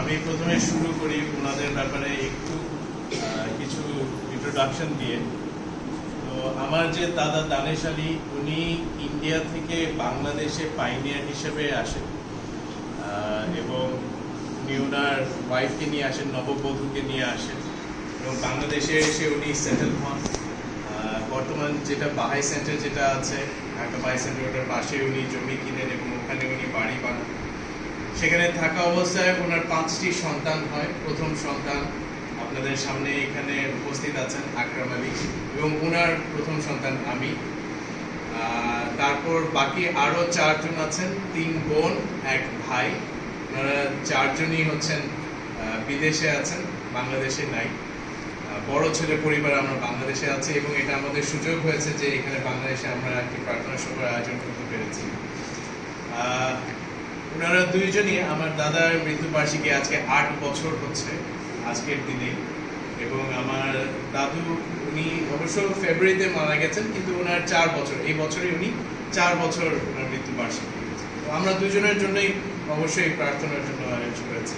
আমি প্রথমে শুরু করি ওনাদের ব্যাপারে একটু কিছু ইন্ট্রোডাকশন দিয়ে। তো আমার যে দাদা দানেশ আলী, উনি ইন্ডিয়া থেকে বাংলাদেশে পাইনিয়ার হিসেবে আসেন এবং উনি ওনার ওয়াইফকে নিয়ে আসেন, নববধূকে নিয়ে আসেন এবং বাংলাদেশে এসে উনি সেটেল হন। বর্তমান যেটা বাহাই সেন্টার যেটা আছে, একটা বাহাই সেন্টার, ওটার পাশে উনি জমি কিনেন এবং ওখানে উনি বাড়ি বানান। সেখানে থাকা অবস্থায় ওনার 5টি সন্তান হয়। প্রথম সন্তান আপনাদের সামনে এখানে উপস্থিত আছেন, আকরাম আলী, এবং ওনার প্রথম সন্তান আমি। তারপর বাকি আরও 4 জন আছেন, 3 বোন 1 ভাই। ওনারা 4 জনই হচ্ছেন বিদেশে আছেন, বাংলাদেশে নাই। বড় ছেলে পরিবার আমরা বাংলাদেশে আছি এবং এটা আমাদের সুযোগ হয়েছে যে এখানে বাংলাদেশে আমরা একটি প্রার্থনা সভার আয়োজন করতে পেরেছি। ওনারা 2 জনই, আমার দাদার মৃত্যুবার্ষিকী আজকে 8 বছর হচ্ছে আজকের দিনে, এবং আমার দাদু উনি অবশ্য ফেব্রুয়ারিতে মারা গেছেন, কিন্তু ওনার 4 বছর, এই বছরই উনি 4 বছর ওনার মৃত্যুবার্ষিকী। তো আমরা 2 জনের জন্যই অবশ্যই প্রার্থনার জন্য আয়োজন করেছি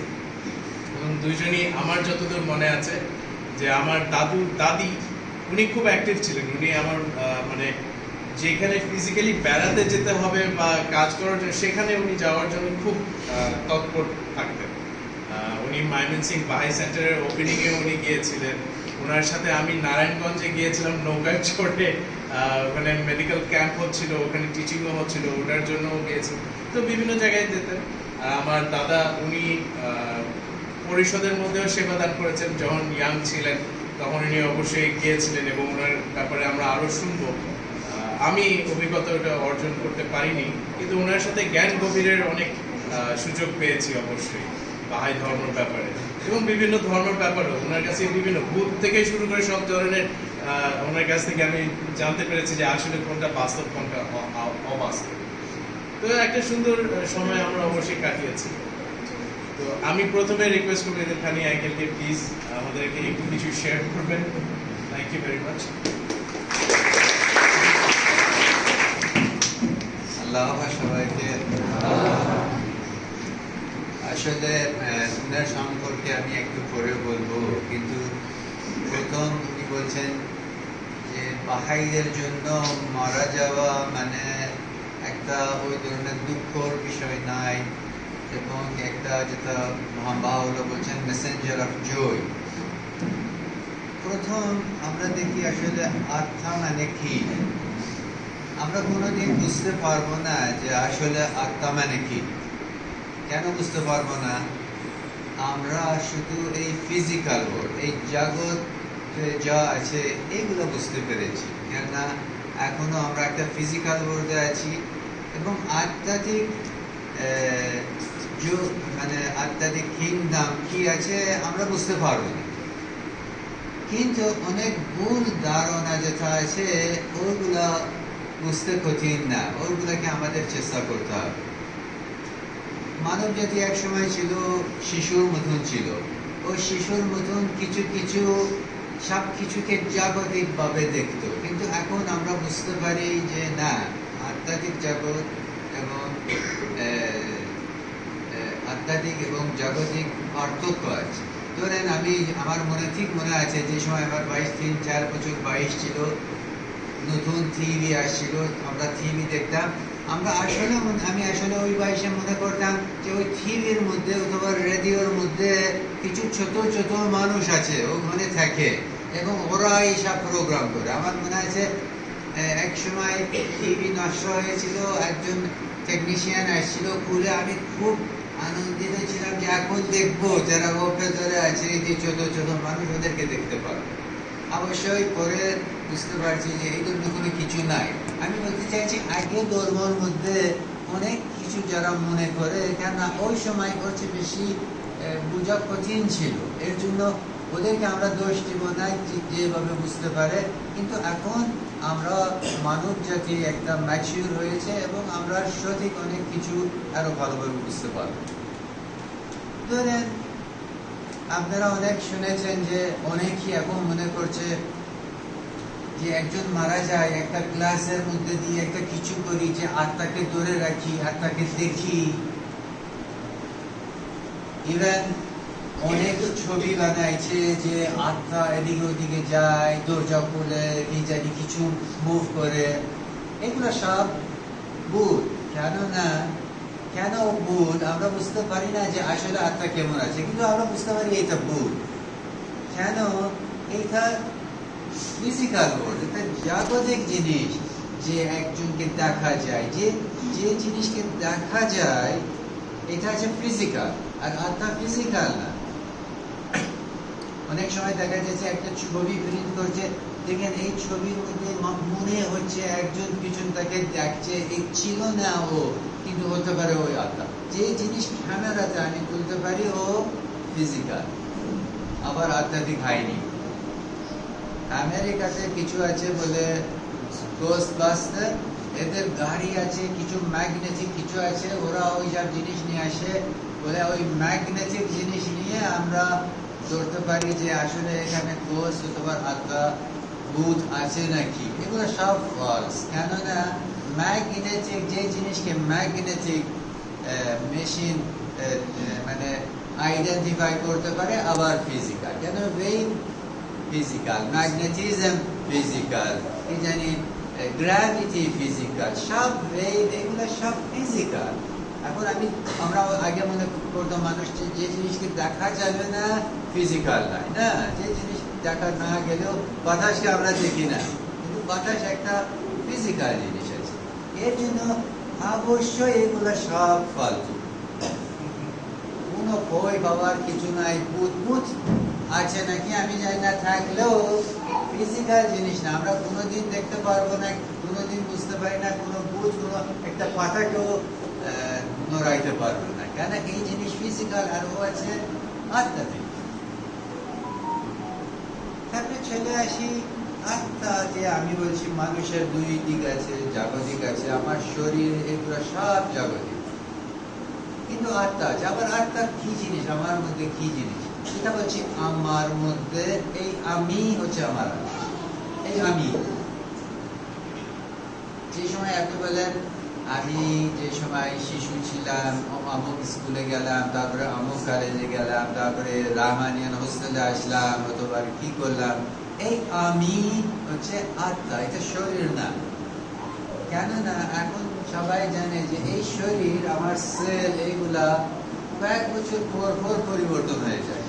এবং 2 জনই আমার যতদূর মনে আছে যে আমার দাদু দাদি উনি খুব অ্যাক্টিভ ছিলেন। উনি আমার মানে যেখানে ফিজিক্যালি বেড়াতে যেতে হবে বা কাজ করার জন্য, সেখানে উনি যাওয়ার জন্য খুব তৎপর থাকতেন। উনি ময়মনসিং বাহাই সেন্টারের ওপেনিংয়ে উনি গিয়েছিলেন। ওনার সাথে আমি নারায়ণগঞ্জে গিয়েছিলাম নৌকায় চড়ে, ওখানে মেডিকেল ক্যাম্প হচ্ছিল, ওখানে টিচিংও হচ্ছিল, ওটার জন্যও গিয়েছিলেন। তো বিভিন্ন জায়গায় যেতেন। আমার দাদা উনি পরিষদের মধ্যেও সেবাদান করেছেন। যখন ইয়াং ছিলেন তখন উনি অবশ্যই গিয়েছিলেন এবং ওনার ব্যাপারে আমরা আরও শুনবো। আমি অভিজ্ঞতাটা অর্জন করতে পারিনি, কিন্তু ওনার সাথে জ্ঞান গভীরের অনেক সুযোগ পেয়েছি অবশ্যই বাহাই ধর্মের ব্যাপারে এবং বিভিন্ন ধর্মের ব্যাপারেও। ওনার কাছে বিভিন্ন ভূত থেকে শুরু করে সব ধরনের ওনার কাছ থেকে আমি জানতে পেরেছি যে আসলে কোনটা বাস্তব, কোনটা অবাস্তব। তো একটা সুন্দর সময় আমরা অবশ্যই কাটিয়েছি। তো আমি প্রথমে রিকোয়েস্ট করবো যে খানি আঙ্কেলকে প্লিজ আমাদেরকে একটু কিছু শেয়ার করবেন। Thank you very much. আল্লাহ সবাইকে। আসলে ওনার সম্পর্কে আমি একটু পরে বলবো, কিন্তু প্রথম উনি বলছেন যে বাহাইদের জন্য মারা যাওয়া মানে একটা ওই ধরনের দুঃখর বিষয় নাই, এবং একটা যেটা মহাবাহুল্য বলছেন মেসেঞ্জার অফ জয়। প্রথম আমরা দেখি আসলে আত্মা মানে কি। আমরা কোনোদিন বুঝতে পারবো না যে আসলে আত্মা মানে কি। কেন বুঝতে পারবো না? আমরা শুধু এই ফিজিক্যাল ওয়ার্ল্ড, এই জগতে যা আছে এইগুলো বুঝতে পেরেছি, কেননা এখনো আমরা একটা ফিজিক্যাল ওয়ার্ল্ডে আছি এবং আধ্যাত্মিক মানে আধ্যাত্মিক কিংডম কি আছে আমরা বুঝতে পারবো না। কিন্তু অনেক ভুল ধারণা যেটা আছে ওইগুলা বুঝতে কঠিন না, ওইগুলাকে আমাদের চেষ্টা করতে হবে। মানব জাতি এক সময় ছিল শিশুর মতন ছিল। ওই শিশুর মতন কিছু কিছু সব কিছুকে জাগতিক ভাবে দেখতো, কিন্তু এখন আমরা বুঝতে পারি যে না, আধ্যাত্মিক জগৎ এবং আধ্যাত্মিক এবং জাগতিক পার্থক্য আছে। ধরেন আমার ঠিক মনে আছে যে সময় আমার 3-4 বছর বয়স ছিল, নতুন থিওরি আসছিল, আমরা থিওরি দেখতাম। আমি আসলে ওই বয়সে মনে করতাম যে ওই থিওরির মধ্যে অথবা রেডিওর মধ্যে কিছু ছোট ছোট মানুষ আছে, ওখানে থাকে এবং ওরা এইসব প্রোগ্রাম করে। আমার মনে আছে এক সময় টিভি নষ্ট হয়েছিল, একজন টেকনিশিয়ান আসছিল, খুলে আমি খুব আনন্দিত ছিলাম যে এখন দেখবো যারা ও ভেতরে আছে, যে ছোট ছোট মানুষ, ওদেরকে দেখতে পারবো। অবশ্যই পরে বুঝতে পারছি যে এই ধরনের কোনো কিছু নাই। আমি বলতে চাইছি আগে ধর্মের মধ্যে অনেক কিছু যারা মনে করে, কেননা ওই সময় হচ্ছে বেশি বোঝা কঠিন ছিল, এর জন্য ওদেরকে আমরা দোষ দিব না যেভাবে বুঝতে পারে। কিন্তু এখন আমরা মানব জাতি একটা ম্যাচিউর হয়েছে এবং আমরা সঠিক অনেক কিছু আরো ভালোভাবে বুঝতে পারব। ধরেন আপনারা অনেক শুনেছেন যে অনেকেই এখন মনে করছে যে একজন মারা যায়, একটা গ্লাসের মধ্যে দিয়ে একটা কিছু করি যে আত্মাকে ধরে রাখি, আত্মাকে দেখি। ইভেন অনেক ছবি বানাইছে যে আত্মা এদিকে ওদিকে যায়, দরজা খুলে কি জানি কিছু মুভ করে। এগুলো সব ভুল। কেন ভুল আমরা বুঝতে পারি না যে আসলে আত্মা কেমন আছে, কিন্তু আমরা বুঝতে পারি এটা ভুল। কেন? এটা ফিজিক্যাল ওয়ার্ল্ড, এটা জাগতিক জিনিস, যে একজনকে দেখা যায়, যে জিনিসকে দেখা যায় এটা হচ্ছে ফিজিক্যাল, আর আত্মা ফিজিক্যাল না। অনেক সময় দেখা যাচ্ছে একটা ছবি প্রিন্ট করছে, দেখেন এই ছবির মধ্যে মনে হচ্ছে একজন পিছন তাকে দেখছে, এই ছিল না ও, কিন্তু হতে পারে ওই আত্মা। যে জিনিস ক্যামেরাতে আমি তুলতে পারি ও ফিজিক্যাল, আবার আধ্যাত্মিক হয়নি। আমেরিকাতে কিছু আছে বলে গোস্টবাস্টার, এদের গাড়ি আছে, কিছু ম্যাগনেটিক কিছু আছে, ওরা ওই সব জিনিস নিয়ে আসে, বলে ওই ম্যাগনেটিক জিনিস নিয়ে আমরা ধরতে পারি যে আসলে এখানে গোস্ট অথবা আত্মা ভূত আছে নাকি। এগুলো সব ফলস। কেননা ম্যাগনেটিক যে জিনিসকে ম্যাগনেটিক মেশিন মানে আইডেন্টিফাই করতে পারে, আবার ফিজিক্যাল। কেন? ওয়েভ ফিজিক্যাল, ম্যাগনেটিজম ফিজিক্যাল, কি জানি গ্র্যাভিটি ফিজিক্যাল, সব ওয়েভ এগুলো সব ফিজিক্যাল। এখন আমরা আগে মনে করতাম মানুষ যে জিনিসকে দেখা যাবে না ফিজিক্যাল নয়, না, যে জিনিস দেখা না গেলেও বাতাসকে আমরা দেখি না, কিন্তু বাতাস একটা ফিজিক্যাল জিনিস আছে। এর জন্য অবশ্যই এগুলো সব ফালতু, কোনো ভয় পাওয়ার কিছু নাই। ভূত আছে নাকি আমি জানি না, থাকলেও ফিজিক্যাল জিনিস না, আমরা কোনোদিন দেখতে পারবো না, কোনোদিন বুঝতে পারি না। কোনো ভূত কোনো একটা পাতাকেও নড়াইতে পারবো না, কেন? এই জিনিস ফিজিক্যাল, আর ও আছে আধ্যাত্মিক। তারপরে চলে আসি আত্মা, যে আমি বলছি মানুষের দুই দিক আছে, জাগতিক আছে, আমার শরীর এগুলো সব জাগতিক, কিন্তু আত্মা আছে। আবার আত্মা কি জিনিস, আমার মধ্যে কি জিনিস, সেটা বলছি আমার মধ্যে। এই আমি হচ্ছে আমার, এই আমি। যে সময় আপনি বলেন আমি যে সময় শিশু ছিলাম, অমুক স্কুলে গেলাম, তারপরে অমুক কলেজে গেলাম, তারপরে রাহমানিয়ান হোস্টেলে আসলাম, অথবা কি করলাম, এই আমি হচ্ছে আত্মা, এটা শরীর না। কেননা এখন সবাই জানে যে এই শরীর, আমার সেল, এইগুলা কয়েক বছর পর পর পরিবর্তন হয়ে যায়।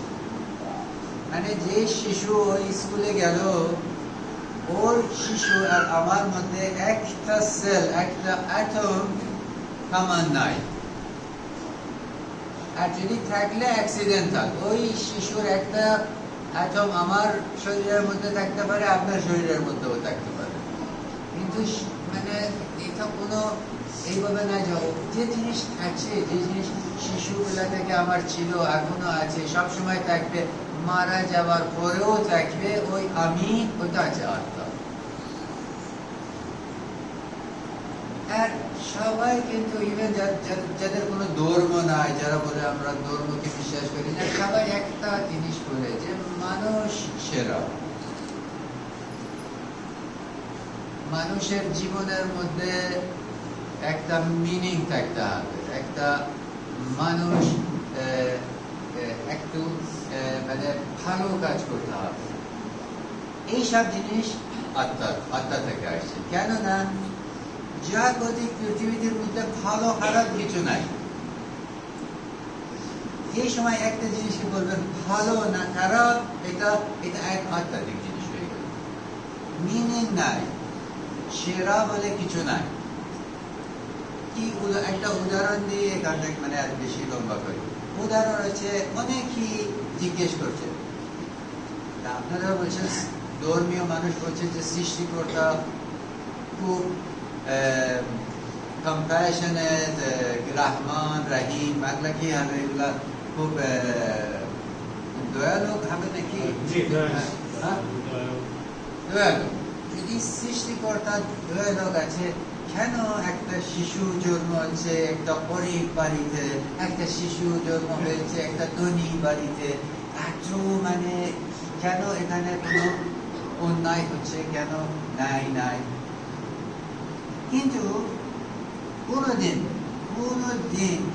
মানে যে শিশু ওই স্কুলে গেল, ওর শিশু আর আমার মধ্যে একটা সেল, একটা অ্যাটম সমান নাই। আর যদি থাকলে অ্যাক্সিডেন্টাল, ওই শিশুর একটা অ্যাটম আমার শরীরের মধ্যে থাকতে পারে, আপনার শরীরের মধ্যেও থাকতে পারে, কিন্তু মানে এটা কোনো এইভাবে না যাও। যে জিনিস আছে, যে জিনিস শিশুবেলা থেকে আমার ছিল, এখনো আছে, সবসময় থাকবে, মারা যাওয়ার পরেও থাকবে, ওই আমি, ওইটা আছে আত্মা। আর সবাই কিন্তু ইভেন যাদের কোনো ধর্ম নাই, যারা বলে আমরা ধর্মকে বিশ্বাস করি না, সবাই একটা জিনিস বলে যে মানুষ সেরা। মানুষের জীবনের মধ্যে একটা মিনিং থাকতে হবে, একটা মানুষ একটু মানে ভালো কাজ করতে হবে। এইসব জিনিস আত্মা থেকে আসছে। কেননা জাগতিক পৃথিবীর মধ্যে ভালো খারাপ কিছু নাই। এই সময় একটা জিনিসকে বলবেন ভালো না খারাপ, এটা এক আধ্যাত্মিক জিনিস হয়ে গেল, মিনিং নাই, সেরা বলে কিছু নাই। কি একটা উদাহরণ দিয়ে এখান থেকে মানে আর বেশি লম্বা করি। উদাহরণ হচ্ছে, অনেকই জিজ্ঞেস করছে, আপনারা বলছেন ধর্মীয় মানুষ বলছে যে সৃষ্টিকর্তা খুব কম্প্যাশনেট, রহমান, রহিম, এগুলা কি হবে? এগুলা খুব দয়ালু হবে নাকি? দয়ালু। যদি সৃষ্টিকর্তা দয়ালু আছে, কেন একটা শিশু জন্ম হচ্ছে একটা গরিব বাড়িতে, একটা শিশু জন্ম হয়েছে একটা ধনী বাড়িতে, এত মানে কেন এখানে কোনো অন্যায় হচ্ছে? কেন? নাই। কিন্তু কোনোদিন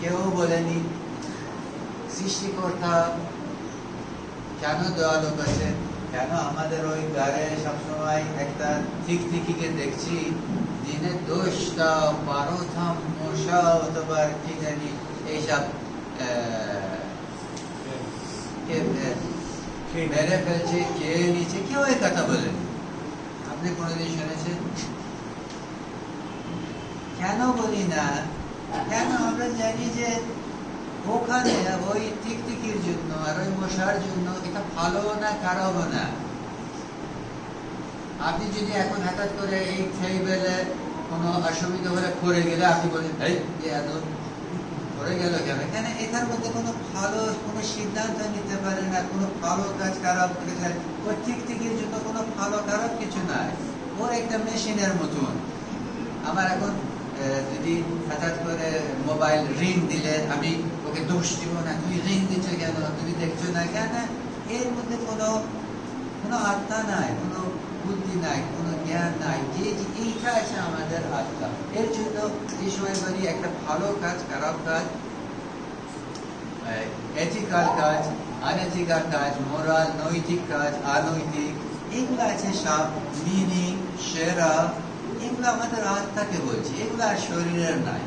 কেউ বলেনি সৃষ্টিকর্তা কেন দোয়ালো আছে, কেন আমাদের ওই ঘরে সবসময় একটা টিকটিকিকে দেখছি দিনে 10টা 12টা মশা অথবা কি জানি এইসব মেরে ফেলছে, খেয়ে নিচ্ছে, কেউ এই কথা বলেন? আপনি কোনোদিন শুনেছেন? কেন বলি না? কেন আমরা জানি যে ওখানে ওই টিকটিকির জন্য আর ওই মশার জন্য এটা ভালো না খারাপ না। আপনি যদি এখন হঠাৎ করে এই টেবিলে কোনো অসুবিধা হলে পড়ে গেলে আপনি বলেন এই এত পড়ে গেল কেন? কেন এটার মধ্যে কোনো ভালো কোনো সিদ্ধান্ত নিতে পারে না, কোনো ভালো কাজ খারাপ করে যায়। ওই টিকটিকির জন্য কোনো ভালো খারাপ কিছু নাই, ও একটা মেশিনের মতন। আমার এখন যদি হঠাৎ করে মোবাইল রিং দিলে আমি ওকে দোষ দিব না, তুই রিং দিচ্ছ কেন, তুমি দেখছো না কেন? এর মধ্যে কোনো আত্মা নাই, কোনো বুদ্ধি নাই, কোনো জ্ঞান নাই, যে এইটা আছে আমাদের আত্মা। এর জন্য এই সময় বলি একটা ভালো কাজ খারাপ কাজ, এথিক্যাল কাজ আনএথিক্যাল কাজ, মোরাল নৈতিক কাজ অনৈতিক, এগুলো আছে সব মিনিং সেরা, এগুলো আমাদের আত্মাকে বলছি, এগুলো আর শরীরের নাই,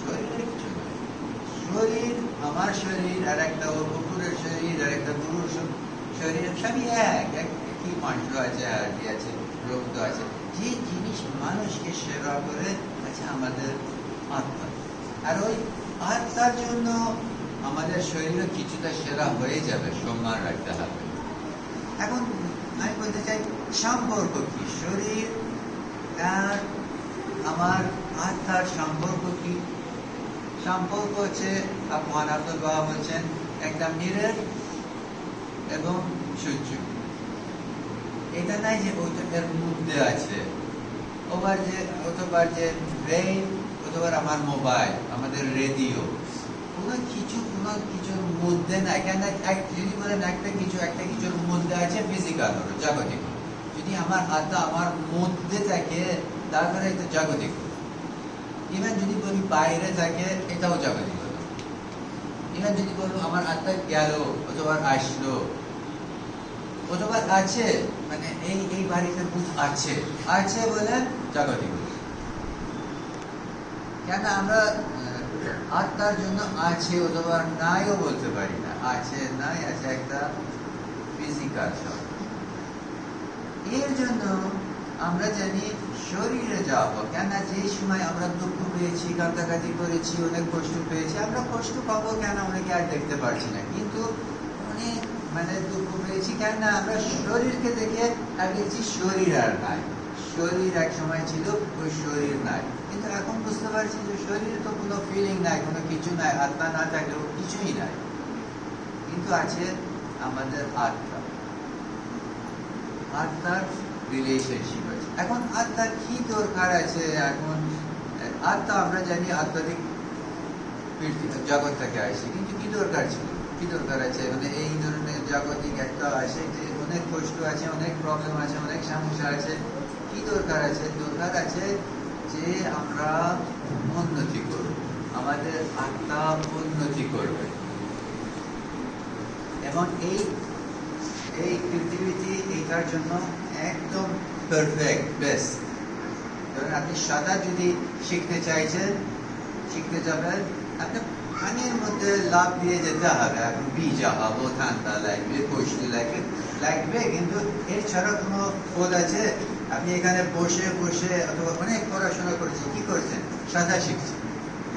শরীরের কিছু নাই। শরীর আমার শরীর আর একটা ওর কুকুরের শরীর আর একটা গরুর শরীর সবই একই মাংস আছে, হাড়ি আছে, রক্ত আছে। যে জিনিস মানুষকে সেবা করে আছে আমাদের আত্মা, আর ওই আত্মার জন্য আমাদের শরীরে কিছুটা সেরা হয়ে যাবে, সম্মান রাখতে হবে। এখন আমি বলতে চাই সম্পর্ক কি, শরীর আর আমার আত্মার সম্পর্ক কি? সম্পর্ক হচ্ছে মহান আব্দুল বাবা বলছেন একটা মিরর এবং সূর্য। এটা নাই যে ওইটা এর মধ্যে আছে, অথবা যে ব্রেইন অথবা আমার মোবাইল, আমাদের রেডিও, কোনো কিছুর মধ্যে নাই। কেন যদি বলেন একটা কিছুর মধ্যে আছে, ফিজিক্যাল হলো, জাগতিক। যদি আমার আত্মা আমার মধ্যে থাকে তারপরে এটা জাগতিক। ইভেন যদি বলি বাইরে থাকে, এটাও জাগতিক হলো। ইভেন যদি বলবো আমার আত্মা গেল অথবা আসলো অথবা আছে, মানে এই বাড়িতে ভূত আছে বলে জাগতিক হলো। কেন আমরা আত্মার জন্য আছে অথবা নাইও বলতে পারি না, আছে নাই আছে একটা ফিজিক্যাল শব্দ। এর জন্য আমরা জানি শরীরে যাব, কেন যে সময় আমরা দুঃখ পেয়েছি, কান্দাকাটি করেছি, অনেক কষ্ট পেয়েছি, আমরা কষ্ট পাবো কেন অনেকে আর দেখতে পারছি না, কিন্তু অনেক দুঃখ পেয়েছি কেন আমরা শরীরকে দেখে আর দেখছি শরীর আর নাই। শরীর এক সময় ছিল, ওই শরীর নাই, কিন্তু এখন বুঝতে পারছি যে শরীরে তো কোনো ফিলিং নাই, কোনো কিছু নাই, আত্মা না থাকলেও কিছুই নাই, কিন্তু আছে আমাদের আত্মা। আত্মার রিলেশনশিপ আছে। এখন আত্মার কি দরকার আছে? এখন আত্মা আমরা জানি আত্মারিক জগৎ থেকে আসে, কিন্তু কি দরকার ছিল, কি দরকার আছে? মানে এই ধরনের জাগতিক একটা আসে যে অনেক কষ্ট আছে, অনেক প্রবলেম আছে, অনেক সমস্যা আছে, কি দরকার আছে? দরকার আছে যে আমরা উন্নতি করব, আমাদের আত্মা উন্নতি করবে। এবং এই পৃথিবীতে এইটার জন্য একদম পারফেক্ট বেস্ট। ধরেন আপনি সাঁতার যদি শিখতে চাইছেন, শিখতে যাবেন, আপনি পানির মধ্যে লাফ দিয়ে যেতে হবে। এখন ভিজা হবো, ঠান্ডা লাগবে, কষ্ট লাগবে, কিন্তু এর ছাড়া কোনো পথ আছে? আপনি এখানে বসে অথবা অনেক পড়াশোনা করছেন, কি করছেন? সাঁতার শিখছেন,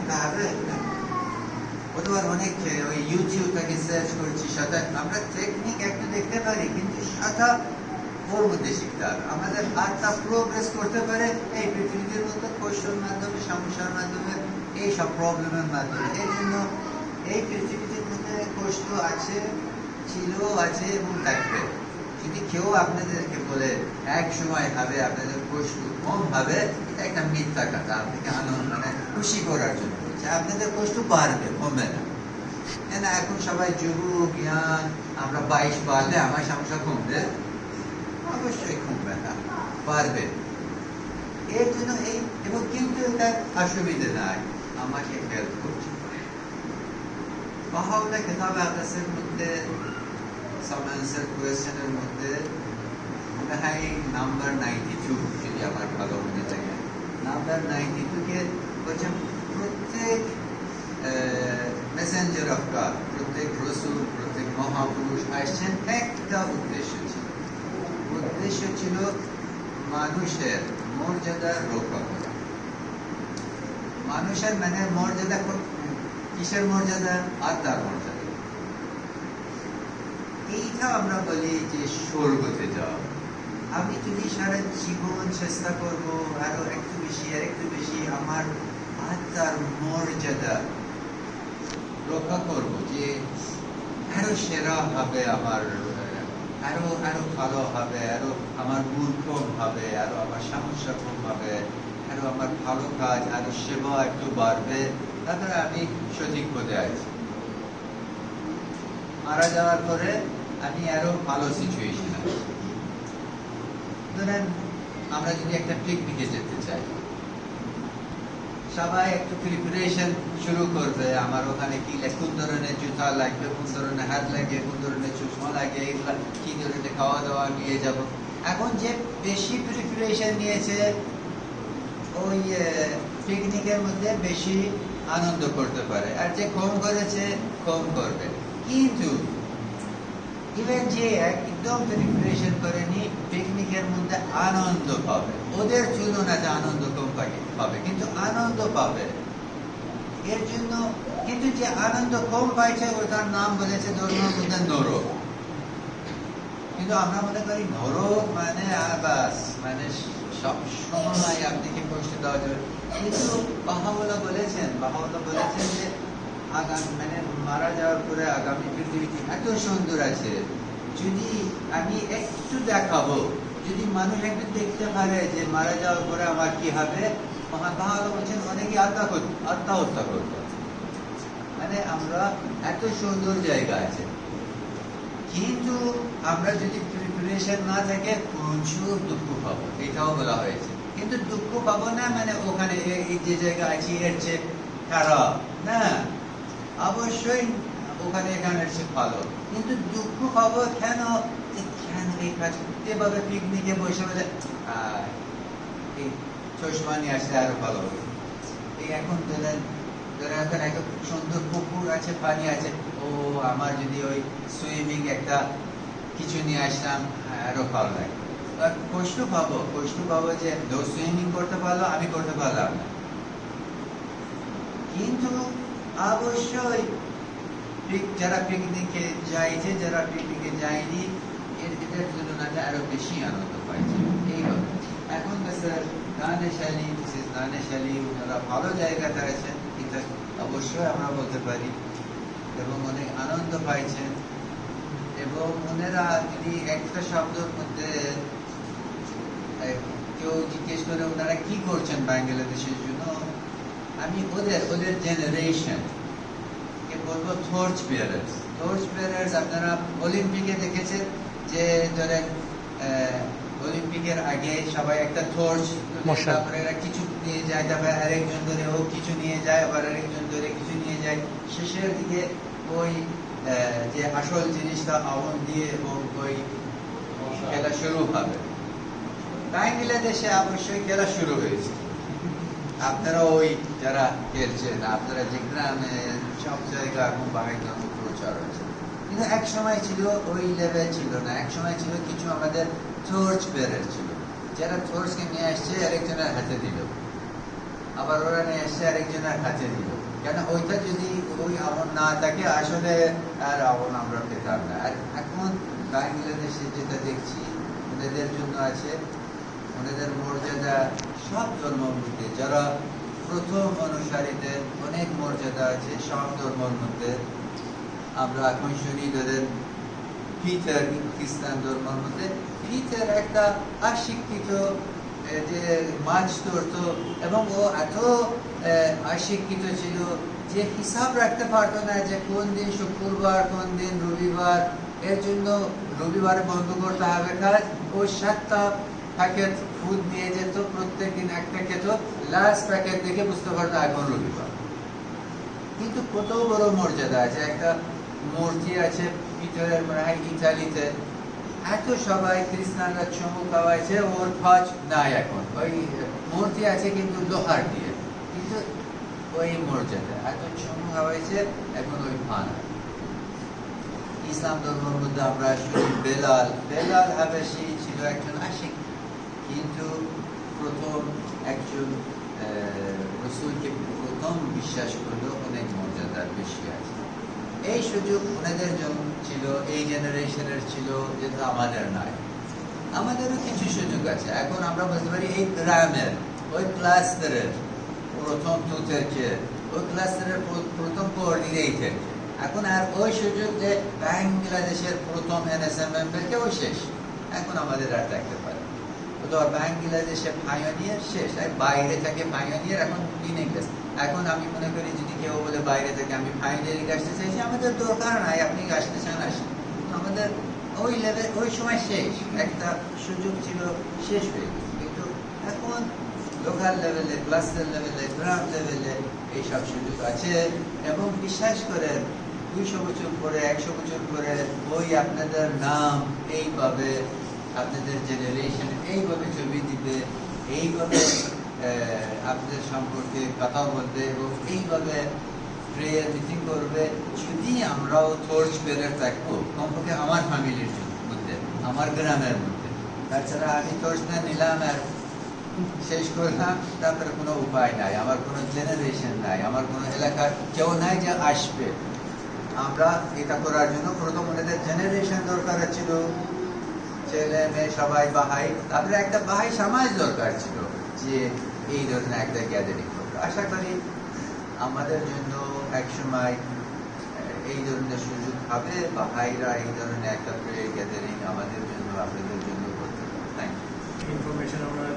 এটা হবে? অথবা অনেক ওই ইউটিউব থেকে সার্চ করছি সাঁতার, আমরা টেকনিক একটু দেখতে পারি, কিন্তু সাঁতার ওর মধ্যে শিখতে হবে। আমাদের আত্মা প্রোগ্রেস করতে পারে এই পৃথিবীর মধ্যে কষ্টের মাধ্যমে, সমস্যার মাধ্যমে, এই সব প্রবলেমের মাধ্যমে। এই জন্য এই পৃথিবীর মধ্যে কষ্ট আছে, ছিল, আছে এবং থাকবে। যদি কেউ আপনাদেরকে বলে এক সময় হবে আপনাদের কষ্ট কম হবে, এটা একটা মিথ্যা কথা, আপনাকে আনন্দ খুশি করার জন্য বলছে। আপনাদের কষ্ট বাড়বে, কমবে না। এখন সবাই যুবক, জ্ঞান, আমরা 22 বাড়লে আমার সমস্যা কমবে? অবশ্যই কমবে না, বাড়বে। এর জন্য এবং কিন্তু এটা অসুবিধা নাই, আমাকে হেল্প করছে। বাহাউল্লাহ কিতাব আকদাসের মধ্যে সাম অ্যান্সার কোয়েশ্চেনের মধ্যে মনে হয় নাম্বার 92 যদি আমার ভালো মনে থাকে, নাম্বার 92 কে বলছে প্রত্যেক মেসেঞ্জার অফ গড, প্রত্যেক রসুল, প্রত্যেক মহাপুরুষ আসছেন একটা উদ্দেশ্য ছিল। উদ্দেশ্য ছিল মানুষের মর্যাদা রক্ষা করা। মানুষের মানে মর্যাদা কিসের মর্যাদা? আত্মার মর্যাদা। এইটা আমরা বলি যে স্বর্গতে যাওয়া। আমি যদি সারা জীবন চেষ্টা করব আরো একটু বেশি আর একটু বেশি আমার আত্মার মর্যাদা রক্ষা করব, যে আরো সেরা হবে, আমার আরো আরো ভালো হবে, আরো আমার গুণ কম হবে, আরো আমার সমস্যা কম হবে, আরো আমার ভালো কাজ, আরো সেবা একটু বাড়বে, তারপরে আমি সঠিক পথে আছি। মারা যাওয়ার পরে আমি আরো ভালো সিচুয়েশন আছি। ধরেন আমরা যদি একটা পিকনিকে যেতে চাই, সবাই একটু প্রিপারেশন শুরু করবে, আমার ওখানে কি কোন ধরনের জুতা লাগবে, কোন ধরনের হাত লাগে, কোন ধরনের চশমা লাগে, এগুলা কি ধরনের খাওয়া দাওয়া নিয়ে যাব। এখন যে বেশি প্রিপারেশন নিয়েছে ওই পিকনিকের মধ্যে বেশি আনন্দ করতে পারে, আর যে কম করেছে কম করবে। কিন্তু ইভেন যে একদম প্রিপারেশন করেনি পিকনিকের মধ্যে আনন্দ পাবে, ওদের তুলনাতে আনন্দ কম পাবে, কিন্তু আনন্দ পাবে। এর জন্য কিন্তু যে আনন্দ কম পাইছে ওটার নাম বলেছে ধর্মের মধ্যে নরক। কিন্তু আমরা মনে করি নরক মানে বাস, মানে সব সময় আপনাকে কষ্ট দেওয়া যাবে। কিন্তু বাহাওয়াল্লাহ বলেছেন যে আগামী মানে মারা যাওয়ার পরে আগামী পৃথিবীটি এত সুন্দর আছে, যদি আমি একটু দেখাবো, যদি মানুষ একটু দেখতে পারে যে মারা যাওয়ার পরে আমার কি হবে, বাহাওয়াল্লাহ বলছেন অনেকে আত্মহত্যা করবে। মানে আমরা এত সুন্দর জায়গা আছে, কিন্তু আমরা যদি প্রিপারেশন না থাকে প্রচুর দুঃখ পাবো, এটাও বলা হয়েছে। কিন্তু দুঃখ পাবো না মানে ওখানে এই যে জায়গা আছে এর চেয়ে খারাপ না, অবশ্যই ওখানে এখানের চেয়ে ভালো, কিন্তু দুঃখ পাবো কেন? কেন এই কাজ এভাবে পিকনিকে বসে বলে এই চশমা নিয়ে আসলে আরো ভালো হবে। এই এখন ধরেন এখন একটা সুন্দর পুকুর আছে, পানি আছে, ও আমার যদি ওই সুইমিং একটা কিছু নিয়ে আসলাম আরো ভালো লাগে। কষ্ট পাবো যে সুইমিং করতে পারলো, আমি করতে পারলাম না। কিন্তু অবশ্যই যারা পিকনিকে যাইছে, যারা পিকনিকে যায়নি, এদের তুলনাতে আরো বেশি আনন্দ পাইছে। এইভাবে এখন দানেশালী ওনারা ভালো জায়গাতে আছেন, এটা অবশ্যই আমরা বলতে পারি, এবং অনেক আনন্দ পাইছেন। এবং ওনারা যদি একটা শব্দের মধ্যে কেউ জিজ্ঞেস করে ওনারা কি করছেন বাংলাদেশের জন্য, আমি ওদের জেনারেশন কে বলবো টর্চ বেয়ারার্স। আপনারা অলিম্পিকে দেখেছেন যে ধরেন অলিম্পিকের আগে সবাই একটা টর্চ, তারপরে এরা কিছু নিয়ে যায়, তারপরে আরেকজন ধরে ও কিছু নিয়ে যায়, আবার আরেকজন ধরে কিছু নিয়ে যায়, শেষের দিকে ওই যে আসল জিনিসটা আগুন দিয়ে এবং ওই খেলা শুরু হবে। বাংলাদেশে অবশ্যই খেলা শুরু হয়েছে, আপনারা ওই যারা খেলছেন, আপনারা যে গ্রামে সব জায়গা এখন বাহির প্রচার হয়েছে, কিন্তু এক সময় ছিল ওই লেভেল ছিল না। এক সময় ছিল কিছু আমাদের টর্চ বেয়ারার ছিল, যারা টর্চকে নিয়ে আসছে আরেকজনের হাতে দিল, আবার ওরা নিয়ে আসছে আরেকজনের হাতে দিল। কেন ওইটা যদি ওই আগুন না থাকে আসলে আর আগুন আমরা পেতাম না। আর এখন বাংলাদেশে যেটা দেখছি ওদের জন্য আছে, ওদের মর্যাদা সব ধর্মের মধ্যে, যারা প্রথম অনুসারীদের অনেক মর্যাদা আছে সব ধর্মের মধ্যে। আমরা এখন শুনি ধরেন পিটার খ্রিস্টান ধর্মের মধ্যে, পিটার একটা অশিক্ষিত যে মাছ ধরতো, এবং ও এত অশিক্ষিত ছিল যে হিসাব রাখতে পারতো না যে কোন দিন শুক্রবার কোন দিন রবিবার, এর জন্য রবিবারে বন্ধ করতে হবে কাজ। ও 7টা প্যাকেট ফুড নিয়ে যেত, প্রত্যেক দিন একটা খেত, লাস্ট প্যাকেট দেখে বুঝতে পারতো এখন রবিবার। কিন্তু কত বড় মর্যাদা আছে, একটা মূর্তি আছে পিতলের মনে হয় ইতালিতে, এত সবাই খ্রিস্টানরা চুমু খাওয়াইছে, ওর খোঁজ নাই এখন। ওই মূর্তি আছে কিন্তু লোহার দিয়ে, কিন্তু ওই মর্যাদা এত চুমু খাওয়াইছে, এখন ওই ফানা। ইসলাম ধর্মের মধ্যে আমরা শুনি বেলাল হাবেশি ছিল একজন আশিক, কিন্তু প্রথম একজন রসুলকে প্রথম বিশ্বাস করলো, অনেক মর্যাদার বেশি আছে। এই সুযোগ ওনাদের জন্য ছিল, এই জেনারেশনের ছিল, যেটা আমাদের নাই। আমাদেরও কিছু সুযোগ আছে। এখন আমরা বলতে পারি এই গ্রামের ওই ক্লাস্টারের প্রথম তুতেরকে, ওই ক্লাস্টারের প্রথম কোঅর্ডিনেটর, এখন আর ওই সুযোগ যে বাংলাদেশের প্রথম NSM মেম্বারকে ওই শেষ, এখন আমাদের আর থাকতে পারে। তো বাংলাদেশে পাইওনিয়ার শেষ, বাইরে থেকে পাইওনিয়ার এখন মিনিংলেস। এখন আমি মনে করি যদি কেউ বলে বাইরে থেকে আমি পাইওনিয়ারিং আসতে চাইছি, আমাদের দরকার নাই, আপনি আসতে চান আসেন। আমাদের ওই লেভেল ওই সময় শেষ, একটা সুযোগ ছিল, শেষ হয়ে গেছে। কিন্তু এখন লোকাল লেভেলে, ক্লাস্টার লেভেলে, গ্রাম লেভেলে এইসব সুযোগ আছে। এবং বিশ্বাস করেন 200 বছর পরে, 100 বছর পরে ওই আপনাদের নাম এইভাবে, আপনাদের জেনারেশন এইভাবে ছবি দিবে, এইভাবে আপনাদের সম্পর্কে কথা বলবে এবং এইভাবে প্রেয়ার মিটিং করবে। যদি আমরাও টর্চ বেরার থাকবো, কমপক্ষে আমার ফ্যামিলির মধ্যে, আমার গ্রামের মধ্যে, তাছাড়া আমি টর্চ না নিলাম আর শেষ করলাম, তারপরে কোনো উপায় নাই, আমার কোনো জেনারেশন নাই, আমার কোনো এলাকার কেউ নাই যে আসবে। আমরা এটা করার জন্য প্রথম ওনাদের জেনারেশন দরকার ছিল, ছেলে মেয়ে সবাই বাহাই, তারপরে একটা বাহাই সমাজ দরকার ছিল যে এই ধরনের একটা গ্যাদারিং করবে। আশা করি আমাদের জন্য একসময় এই ধরনের সুযোগ হবে, বাহাইরা এই ধরনের একটা প্রেয়ার গ্যাদারিং আমাদের জন্য, আপনাদের জন্য করতে হবে। Thank you. ইনফরমেশন আমরা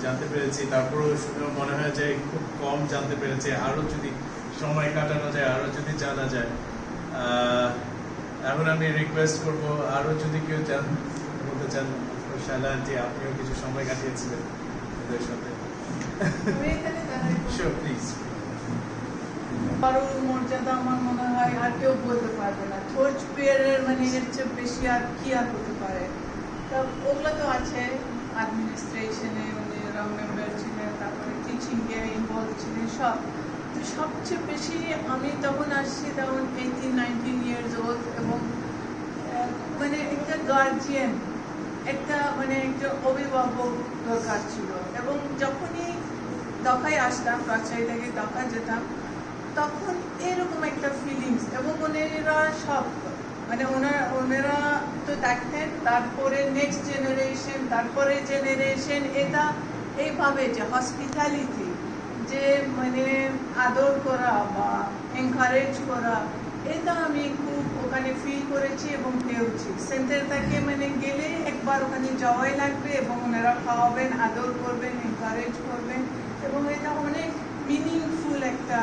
জানতে পেরেছি, তারপরেও মনে হয় যে খুব কম জানতে পেরেছি। আরও যদি সময় কাটানো যায়, আরও যদি জানা যায়। এখন আমি রিকোয়েস্ট করব, আরও যদি কেউ বলতে চান, শালা যে আপনিও কিছু সময় কাটিয়েছিলেন ওদের সাথে। Sure, please. কারোর মর্যাদা আমার মনে হয় আর কেউ বলতে পারবে না। টর্চ বেয়ারের মানে এর চেয়ে বেশি আর কি আর হতে পারে। তা ওগুলো তো আছে, অ্যাডমিনিস্ট্রেশনে উনি মেম্বার ছিলেন, তারপরে টিচিংয়ে ইনভলভ ছিলেন, সব। তো সবচেয়ে বেশি আমি তখন আসছি, তখন 18-19 ইয়ার্স ওল্ড, এবং মানে একটা গার্জিয়ান, একটা মানে একটা অভিভাবক দরকার ছিল। এবং যখনই দফায় আসতাম, রাজশাহী থেকে দফা যেতাম, তখন এরকম একটা ফিলিংস। এবং ওনারা সব মানে ওনারা তো দেখতেন, তারপরে নেক্সট জেনারেশন, তারপরে জেনারেশন, এটা এইভাবে যে হসপিটালিটি, যে মানে আদর করা বা এনকারেজ করা, এটা আমি খুব ওখানে ফিল করেছি এবং পেয়েছি। সেন্টার থেকে মানে গেলে একবার ওখানে যাওয়াই লাগবে, এবং ওনারা খাওয়াবেন, আদর করবেন, এনকারেজ করবেন, এবং এটা অনেক মিনিংফুল একটা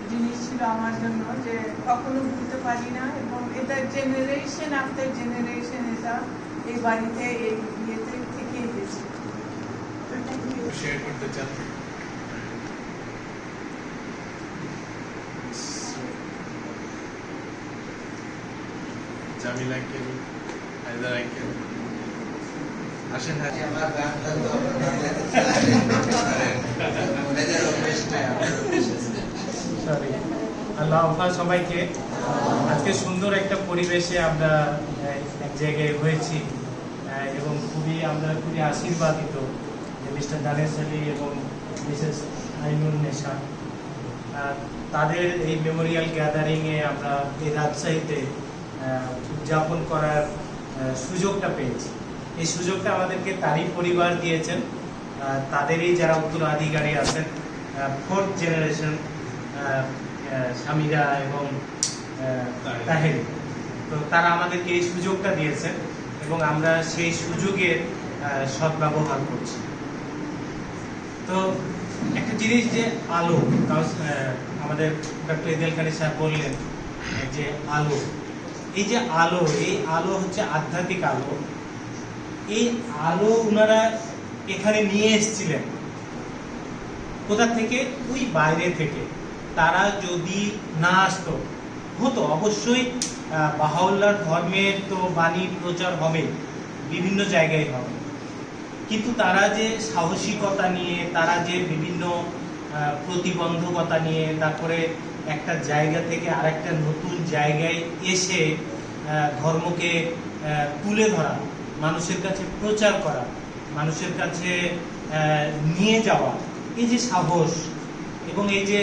জিনিস ছিল আমার জন্য, যে কখনো ভুলতে পারি না। এবং এটা জেনারেশন আফটার জেনারেশন এটা এই বাড়িতে, এই ইয়েতে থেকেই গেছে। শেয়ার করতে চান? জামিল আঙ্কেল, হায়দার আঙ্কেল, আসেন। আমার গানটা তো ওনাদের অভ্যেস নাই, আমাদের অভ্যেস আছে। আল্লাহ আপনার সবাইকে। আজকে সুন্দর একটা পরিবেশে আমরা এক জায়গায় হয়েছি, এবং আমরা খুবই আশীর্বাদিত যে মিস্টার দানেশ আলী এবং মিসেস আইনুল নেশা, তাদের এই মেমোরিয়াল গ্যাদারিংয়ে আমরা এই রাজশাহীতে উদযাপন করার সুযোগটা পেয়েছি। এই সুযোগটা আমাদেরকে তারই পরিবার দিয়েছেন, তাদেরই যারা উত্তরাধিকারী আছেন, 4th জেনারেশন, স্বামীরা এবং তাহের। তো তারা আমাদেরকে এই সুযোগটা দিয়েছেন এবং আমরা সেই সুযোগের সদ্ব্যবহার করছি। তো একটা জিনিস যে আলো, আমাদের ডক্টর ইদেল কারি সাহেব বললেন যে আলো, এই যে আলো, এই আলো হচ্ছে আধ্যাত্মিক আলো। এই আলো ওনারা এখানে নিয়ে এসেছিলেন কোথা থেকে? ওই বাইরে থেকে। তারা যদি না আসতো, হতো অবশ্যই। বাহাউল্লাহর ধর্মের তো বাণী প্রচার হবে, বিভিন্ন জায়গায় হবে, কিন্তু তারা যে সাহসিকতা নিয়ে, তারা যে বিভিন্ন প্রতিবন্ধকতা নিয়ে, তারপরে একটা জায়গা থেকে আরেকটা নতুন জায়গায় এসে ধর্মকে তুলে ধরা, মানুষের কাছে প্রচার করা, মানুষের কাছে নিয়ে যাওয়া, এই যে সাহস এবং এই যে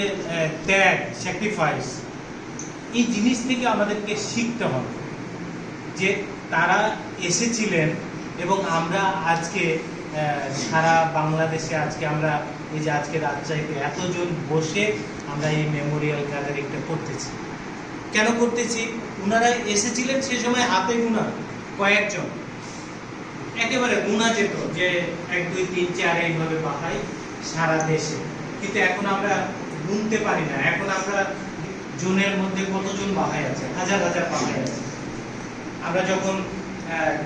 ত্যাগ, স্যাক্রিফাইস, এই জিনিস থেকে আমাদেরকে শিখতে হবে যে তারা এসেছিলেন। এবং আমরা আজকে সারা বাংলাদেশে আজকে আমরা এই যে আজকে রাজশাহীতে এতজন বসে আমরা এই মেমোরিয়াল গ্যাদারিংটা করতেছি। কেন করতেছি? ওনারা এসেছিলেন সে সময় হাতে গোনা কয়েকজন, একেবারে গোনা যেত যে 1 2 3 4 এইভাবে বাহাই সারা দেশে, কিন্তু এখন আমরা গুনতে পারি না। এখন আমরা জনের মধ্যে কতজন বাহাই আছে, হাজার হাজার বাহাই আছে। আমরা যখন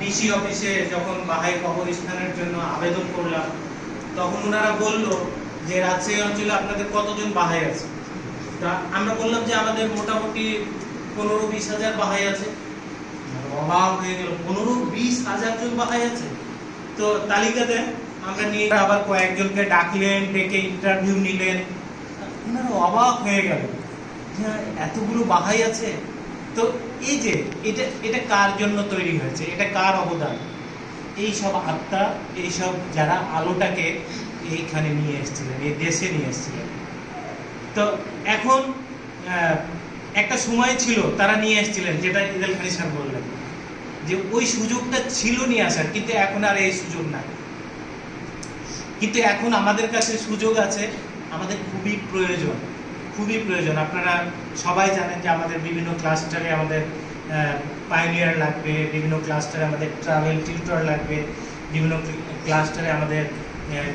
ডিসি অফিসে যখন বাহাই কবরস্থানের জন্য আবেদন করলাম, তখন ওনারা বলল যে রাজশাহী অঞ্চলে আপনাদের কতজন বাহাই আছে। তা আমরা বললাম যে আমাদের মোটামুটি 15-20 হাজার বাহাই আছে। অবাক হয়ে গেল, 15-20 হাজার জন বাহাই আছে। তো তালিকা দেন, আমরা নিয়ে আবার কয়েকজনকে ডাকলেন, ডেকে ইন্টারভিউ নিলেন। ওনারা অবাক হয়ে গেল যে এতগুলো বাহাই আছে। তো এই যে এটা কার জন্য তৈরি হয়েছে, এটা কার অবদান? এই সব আত্মা, এই সব যারা আলোটাকে এইখানে নিয়ে এসেছিলেন, এই দেশে নিয়ে এসেছিলেন। তো এখন একটা সময় ছিল তারা নিয়ে এসেছিলেন, যেটা ইদেল খানি স্যার বললেন যে ওই সুযোগটা ছিল নিয়ে আসার, কিন্তু এখন আর এই সুযোগ নাই। কিন্তু এখন আমাদের কাছে সুযোগ আছে, আমাদের খুবই প্রয়োজন, খুবই প্রয়োজন। আপনারা সবাই জানেন যে আমাদের বিভিন্ন ক্লাস্টারে আমাদের পাইনিয়ার লাগবে, বিভিন্ন ক্লাস্টারে আমাদের ট্রাভেল টিউটর লাগবে, বিভিন্ন ক্লাস্টারে আমাদের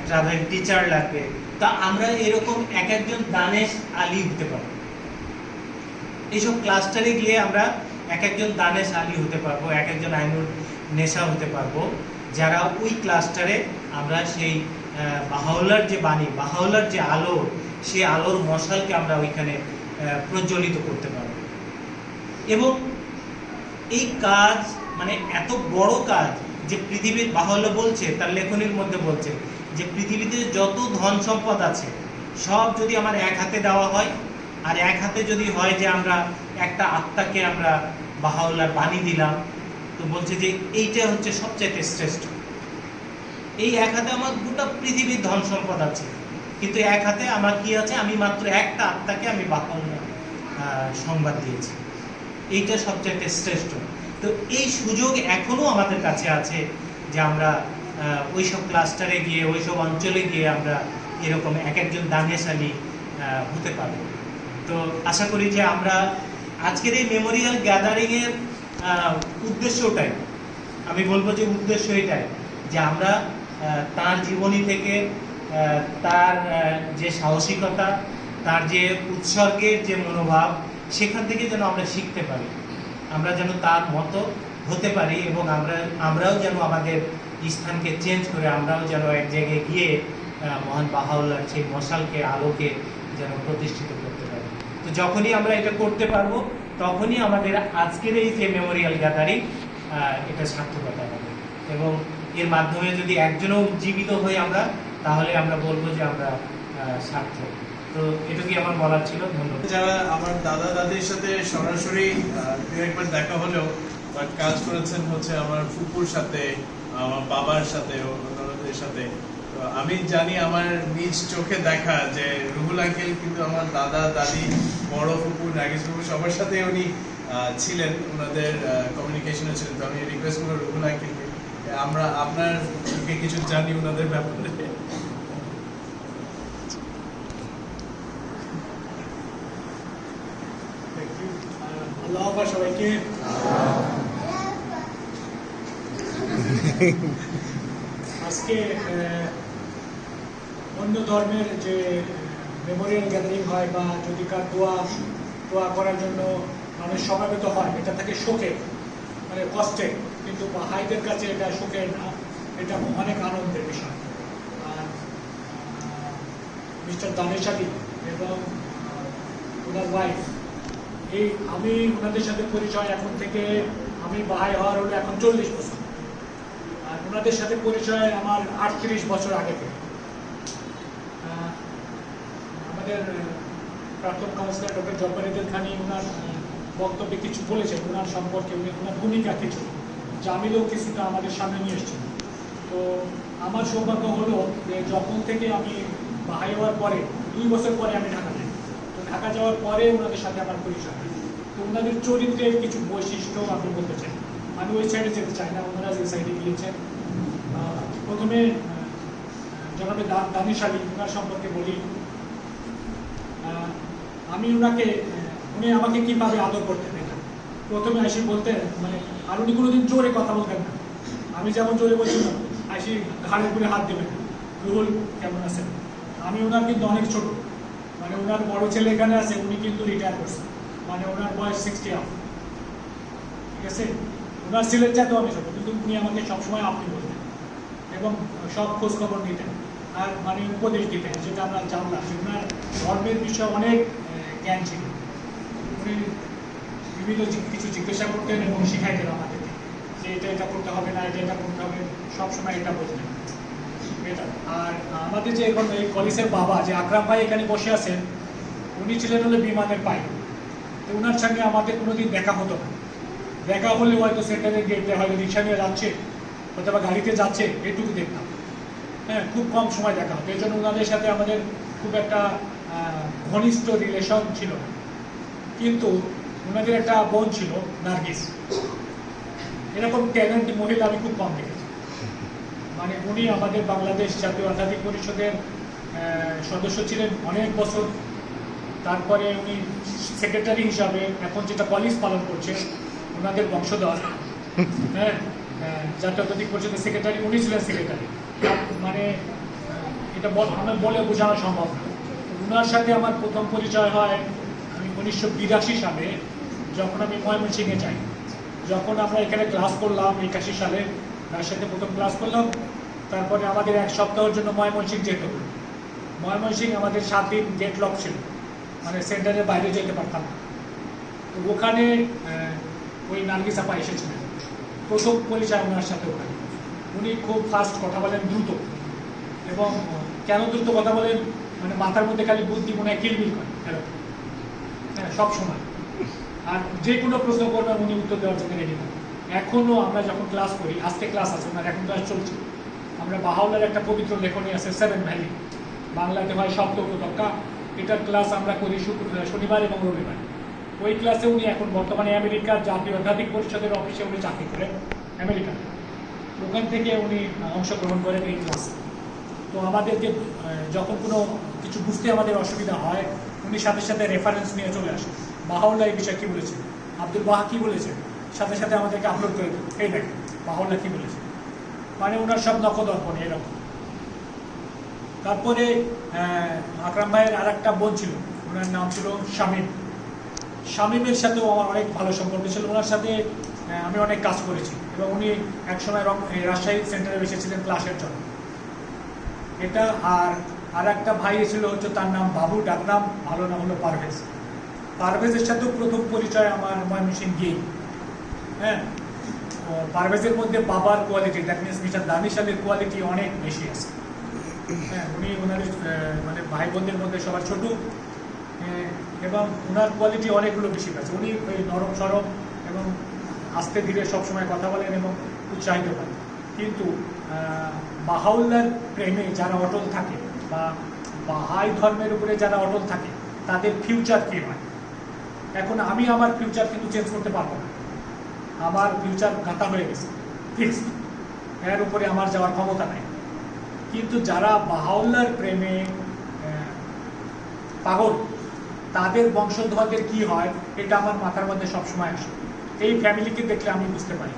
ট্রাভেল টিচার লাগবে। তা আমরা এরকম এক একজন দানেশ আলী হতে পারবো। এইসব ক্লাস্টারে গিয়ে আমরা এক একজন দানেশ আলী হতে পারবো, এক একজন আইনুল নেশা হতে পারবো, যারা ওই ক্লাস্টারে আমরা সেই বাহাউল্লাহর যে বাণী, বাহাউল্লাহর যে আলো, সেই আলোর মশালকে আমরা ওইখানে প্রজ্বলিত করতে পারব। এবং এই কাজ মানে এত বড় কাজ যে পৃথিবীর, বাহাউল্লাহ বলছে তার লেখনীর মধ্যে বলছে যে পৃথিবীতে যত ধন সম্পদ আছে সব যদি আমার এক হাতে দেওয়া হয়, আর এক হাতে যদি হয় যে আমরা একটা আত্মাকে আমরা বাহাউল্লাহর বাণী দিলাম, তো বলছে যে এইটা হচ্ছে সবচাইতে শ্রেষ্ঠ। এই এক হাতে আমার গোটা পৃথিবীর ধন সম্পদ আছে, কিন্তু এক হাতে আমার কি আছে? আমি মাত্র একটা আত্মাকে আমি বাহাউল্লাহ সংবাদ দিয়েছি, এইটা সবচাইতে শ্রেষ্ঠ। তো এই সুযোগ এখনো আমাদের কাছে আছে যে আমরা ওইসব ক্লাস্টারে গিয়ে, ওইসব অঞ্চলে গিয়ে আমরা এরকম এক একজন দানেশালী হতে পারবো। তো আশা করি যে আমরা আজকের এই মেমোরিয়াল গ্যাদারিংয়ের উদ্দেশ্যটাই, আমি বলবো যে উদ্দেশ্য এটাই যে আমরা তার জীবনী থেকে, তার যে সাহসিকতা, তার যে উৎসর্গের যে মনোভাব, সেখান থেকে যেন আমরা শিখতে পারি, আমরা যেন তার মতো হতে পারি, এবং আমরাও যেন আমাদের স্থানকে চেঞ্জ করে আমরাও যেন এক জায়গায় গিয়ে মহান বাহাউল্লাহর সেই মশালকে, আলোকে যেন প্রতিষ্ঠিত করতে পারি। তো যখনই আমরা এটা করতে পারবো, তখনই আমাদের আজকের এই যে মেমোরিয়াল গ্যাদারিং, এটা সার্থকতা হবে। এবং এর মাধ্যমে যদি একজনও উজ্জীবিত হই আমরা, তাহলে আমরা বলবো যে আমরা সার্থক। তো এটুকুই আমার বলার ছিল। ধন্যবাদ। যারা আমার দাদা দাদির সাথে সরাসরি একবার দেখা হলেও, বাট কাজ করেছেন হচ্ছে আমার ফুপুর সাথে, আমার বাবার সাথে, ওনাদের সাথে, তো আমি জানি আমার নিজ চোখে দেখা যে রুহুল আঙ্কেল কিন্তু আমার দাদা দাদি, বড় ফুপু, নাগেশ ফুপু সবার সাথে উনি ছিলেন, ওনাদের কমিউনিকেশনে ছিলেন। তো আমি রিকোয়েস্ট করবো রুহুল আঙ্কেলকে, আমরা আপনার কিছু জানি ওনাদের ব্যাপারে। আল্লাহ হাফেজ সবাইকে। আজকে অন্য ধর্মের যে মেমোরিয়াল গ্যাদারিং হয়, বা যদি কার দোয়া করার জন্য মানুষ সমাবেত হয়, এটা থাকে শোকে, মানে কষ্টে, কিন্তু বাহাইদের কাছে এটা শোকে না, এটা অনেক আনন্দের বিষয়। আর মিস্টার দানেশ আলী এবং ওনার ওয়াইফ এই আমি ওনাদের সাথে পরিচয় এখন থেকে, আমি বাহাই হওয়ার হলো এখন 40 বছর, আর ওনাদের সাথে পরিচয় আমার 38 বছর আগে থেকে। আমাদের প্রাক্তন কাউন্সিলর ডক্টর জব্বার খানি ওনার বক্তব্যে কিছু বলেছেন ওনার সম্পর্কে, ওনার ভূমিকা কিছু জামিলও কিছুটা আমাদের সামনে নিয়ে এসেছেন। তো আমার সৌভাগ্য হলো যে যখন থেকে আমি বাহাই হওয়ার পরে 2 বছর পরে আমি ঢাকা যাই, তো ঢাকা যাওয়ার পরে ওনাদের সাথে আমার পরিচয় হয়। তো ওনাদের চরিত্রের কিছু বৈশিষ্ট্য আপনি বলতে চাই, আমি ওই সাইডে যেতে চাই না, ওনারা যে সাইডে গিয়েছেন। প্রথমে জনাবে দানিশ আলী ওনার সম্পর্কে বলি। আমি ওনাকে, উনি আমাকে কীভাবে আদর করতেন এটা প্রথমে আইসি বলতেন, মানে আর উনি কোনোদিন জোরে কথা বলতেন না। আমি যেমন জোরে বলছিলাম আইসি ঘাড়ের উপরে হাত দেবেন, রুহুল কেমন আছেন। আমি ওনার কিন্তু অনেক ছোট, মানে ওনার বড় ছেলে এখানে আছে, উনি কিন্তু রিটায়ার করছেন, মানে ওনার বয়স 60 আপ, ঠিক আছে। ওনার ছেলের চাইতেও আমি ছোট, কিন্তু উনি আমাকে সবসময় আপনি বলতেন এবং সব খোঁজ খবর নিতেন আর মানে উপদেশ দিতেন, যেটা আমরা জানলাম যে ওনার ধর্মের বিষয়ে অনেক জ্ঞান ছিল। উনি বিভিন্ন কিছু জিজ্ঞাসা করতেন এবং শিখাইতেন আমাদেরকে যে এটা করতে হবে না, এটা করতে হবে, সবসময় এটা বলতেন এটা। আর আমাদের যে এখন এই কলেজের বাবা যে আকরাম ভাই এখানে বসে আছেন, উনি ছিলেন হলো বিমানের পাইলট। তো ওনার সঙ্গে আমাদের কোনোদিন দেখা হতো না, দেখা হলে হয়তো সেন্টারের গেটে হয়তো রিক্সা নিয়ে যাচ্ছে অথবা গাড়িতে যাচ্ছে, এটুকু দেখতাম। হ্যাঁ, খুব কম সময় দেখা হতো, এই জন্য ওনাদের সাথে আমাদের খুব একটা ঘনিষ্ঠ রিলেশন ছিল না। কিন্তু ওনাদের একটা বোন ছিল নার্গিস, এরকম ট্যালেন্ট মহিলা আমি খুব কম দেখেছি। মানে উনি আমাদের বাংলাদেশ জাতীয় আধ্যাত্মিক পরিষদের সদস্য ছিলেন অনেক বছর, তারপরে উনি সেক্রেটারি হিসাবে এখন যেটা কলেজ পালন করছে ওনাদের বংশধর, হ্যাঁ, জাতীয় আধ্যাত্মিক পরিষদের সেক্রেটারি, উনি ছিলেন সেক্রেটারি। মানে এটা আমার বলে বোঝানো সম্ভব না। ওনার সাথে আমার প্রথম পরিচয় হয় আমি 1982 সালে, যখন আমি ময়মনসিংহে যাই। যখন আমরা এখানে ক্লাস করলাম 81 সালে, তার সাথে প্রথম ক্লাস করলাম, তারপরে আমাদের 1 সপ্তাহের জন্য ময়মনসিংহ যেতে হলো। ময়মনসিংহ আমাদের 7 দিন গেট লক ছিল, মানে সেন্টারের বাইরে যেতে পারতাম না। তো ওখানে ওই নার্গিস আপা এসেছিলেন, প্রথম পরিচয় ওনার সাথে ওখানে। উনি খুব ফাস্ট কথা বলেন, দ্রুত, এবং কেন দ্রুত কথা বলেন মানে মাথার মধ্যে খালি বুদ্ধি মনে হয় কিলবিল করে এরকম, হ্যাঁ, সবসময়। আর যে কোনো প্রশ্ন করবেন উনি উত্তর দেওয়ার জন্য রেডি করেন। এখনও আমরা যখন ক্লাস করি, আজকে ক্লাস আছে ওনার, এখন ক্লাস চলছে, আমরা বাহাউলের একটা পবিত্র লেখনী আছে 7 ভ্যালি, বাংলাতে হয় সপ্ত উপত্যকা, এটার ক্লাস আমরা করি শনিবার এবং রবিবার। ওই ক্লাসে উনি এখন বর্তমানে আমেরিকার জাতীয় আধ্যাত্মিক পরিষদের অফিসে উনি চাকরি করেন আমেরিকা, ওখান থেকে উনি অংশগ্রহণ করেন এই ক্লাসে। তো আমাদের যে যখন কোনো কিছু বুঝতে আমাদের অসুবিধা হয়, উনি সাথে সাথে রেফারেন্স নিয়ে চলে আসেন, বাহাউল্লাহ এই বিষয়ে কী বলেছে, আব্দুল বাহা কী বলেছে, সাথে সাথে আমাদেরকে আপলোড করে দেন, এই দেখেন বাহাউল্লাহ কী বলেছে। মানে ওনার সব নখদর্পণে এরকম। তারপরে আকরাম ভাইয়ের আর একটা বোন ছিল, ওনার নাম ছিল শামীম। শামীমের সাথেও আমার অনেক ভালো সম্পর্ক ছিল, ওনার সাথে আমি অনেক কাজ করেছি, এবং উনি একসময় রাজশাহী সেন্টারে এসেছিলেন ক্লাসের জন্য এটা। আর একটা ভাই ছিল হচ্ছে, তার নাম বাবু, ডাক নাম, ভালো নাম হলো পারভেজ। পারভেজের সাথেও প্রথম পরিচয় আমার ময়মনসিংহ গিয়েই। হ্যাঁ, পারভেজের মধ্যে বাবার quality, that means mister Danish আলীর কোয়ালিটি অনেক বেশি আছে। হ্যাঁ, উনি ওনাদের মানে ভাই বোনদের মধ্যে সবার ছোট, এবং ওনার কোয়ালিটি অনেকগুলো বেশি আছে। উনি ওই নরম সরম এবং আস্তে ধীরে সবসময় কথা বলেন এবং উৎসাহিত করেন। কিন্তু বাহাউল্লাহর প্রেমে যারা অটল থাকে বা বাহাই ধর্মের উপরে যারা অটল থাকে, তাদের ফিউচার কী হয়। এখন আমি আমার ফিউচার কিন্তু চেঞ্জ করতে পারবো না, আমার ফিউচার গাঁথা হয়ে গেছে, ফিক্সড, এর উপরে আমার যাওয়ার ক্ষমতা নেই। কিন্তু যারা বাহাউল্লাহর প্রেমে পাগল, তাদের বংশধরদের কি হয় এটা আমার মাথার মধ্যে সবসময় আসে। এই ফ্যামিলিকে দেখলে আমি বুঝতে পারি।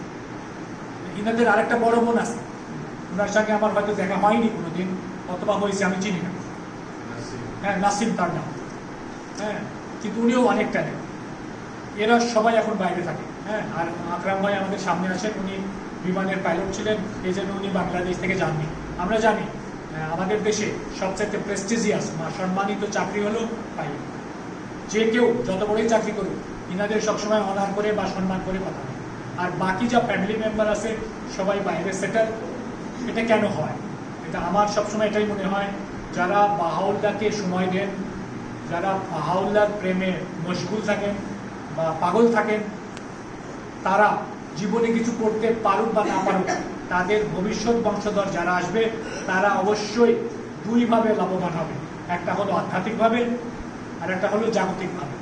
ইনাদের আরেকটা বড় বোন আছে, ওনার সঙ্গে আমার হয়তো দেখা হয়নি কোনোদিন, অথবা হয়েছে আমি চিনি না। হ্যাঁ, নাসিম তার নাম। হ্যাঁ, কিন্তু উনিও অনেক ট্যালেন্ট। এরা সবাই এখন বাইরে থাকে। হ্যাঁ, আর আকরাম ভাই আমাদের সামনে আছেন, উনি বিমানের পাইলট ছিলেন, এই জন্য উনি বাংলাদেশ থেকে যাননি। আমরা জানি আমাদের দেশে সবচাইতে প্রেস্টিজিয়াস বা সম্মানিত চাকরি হলো পাইলট। যে কেউ যত বড়ই চাকরি করুক, ইনাদের সবসময় অনার করে বা সম্মান করে কথা হয়। আর বাকি যা ফ্যামিলি মেম্বার আছে সবাই বাইরে সেটেল। এটা কেন হয়? এটা আমার সবসময় এটাই মনে হয়, যারা বাহাউল্লাহকে সময় দেন, যারা বাহাউল্লাহর প্রেমে মশগুল থাকেন বা পাগল থাকেন, তারা জীবনে কিছু করতে পারুক বা না পারুক, তাদের ভবিষ্যৎ বংশধর যারা আসবে তারা অবশ্যই দুইভাবে লাভবান হবে। একটা হলো আধ্যাত্মিকভাবে আর একটা হলো জাগতিকভাবে।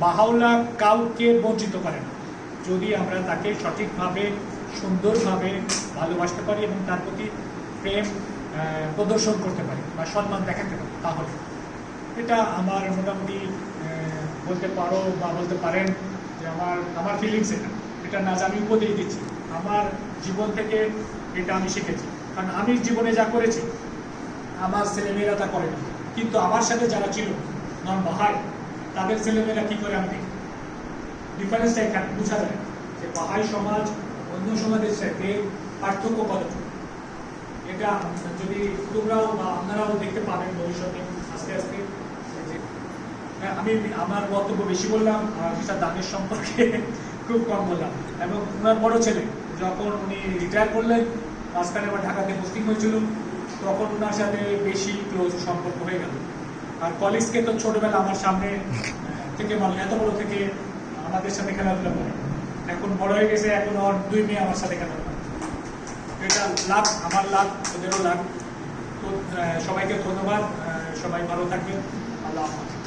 বাহাউল্লাহ কাউকে বঞ্চিত করে না যদি আমরা তাকে সঠিকভাবে সুন্দরভাবে ভালোবাসতে পারি এবং তার প্রতি প্রেম প্রদর্শন করতে পারি বা সম্মান দেখাতে পারি। তাহলে এটা আমার মোটামুটি বলতে পারো বা বলতে পারেন যে আমার ফিলিংস এটা না যে আমি উপদেশ দিচ্ছি, আমার জীবন থেকে এটা আমি শিখেছি। কারণ আমি জীবনে যা করেছি আমার ছেলেমেয়েরা তা করে না, কিন্তু আমার সাথে যারা ছিল নন বাহাই তাদের ছেলেমেয়েরা কি করে আমি দেখি। ডিফারেন্সটা এখানে বোঝা যায় যে বাহাই সমাজ অন্য সমাজের সাথে পার্থক্য কতটুকু। এটা যদি তোমরাও বা আপনারাও দেখতে পাবেন ভবিষ্যতে আস্তে আস্তে। আমি আমার বক্তব্য বেশি বললাম, মিস্টার দানের সম্পর্কে খুব কম বললাম। এবং ওনার বড় ছেলে যখন উনি রিটায়ার করলেন, মাঝখানে আবার ঢাকাতে পোস্টিং হয়েছিল, তখন ওনার সাথে বেশি ক্লোজ সম্পর্ক হয়ে গেল। আর কলেজকে তো ছোটবেলা আমার সামনে থেকে মানে এত বড় থেকে আমাদের সাথে খেলাধুলা করে, এখন বড় হয়ে গেছে, এখন ওর 2 মেয়ে আমার সাথে খেলাধুলা করে। এটা লাভ, আমার লাভ, ওদেরও লাভ। তো সবাইকে ধন্যবাদ, সবাই ভালো থাকবেন, আল্লাহ হাফেজ।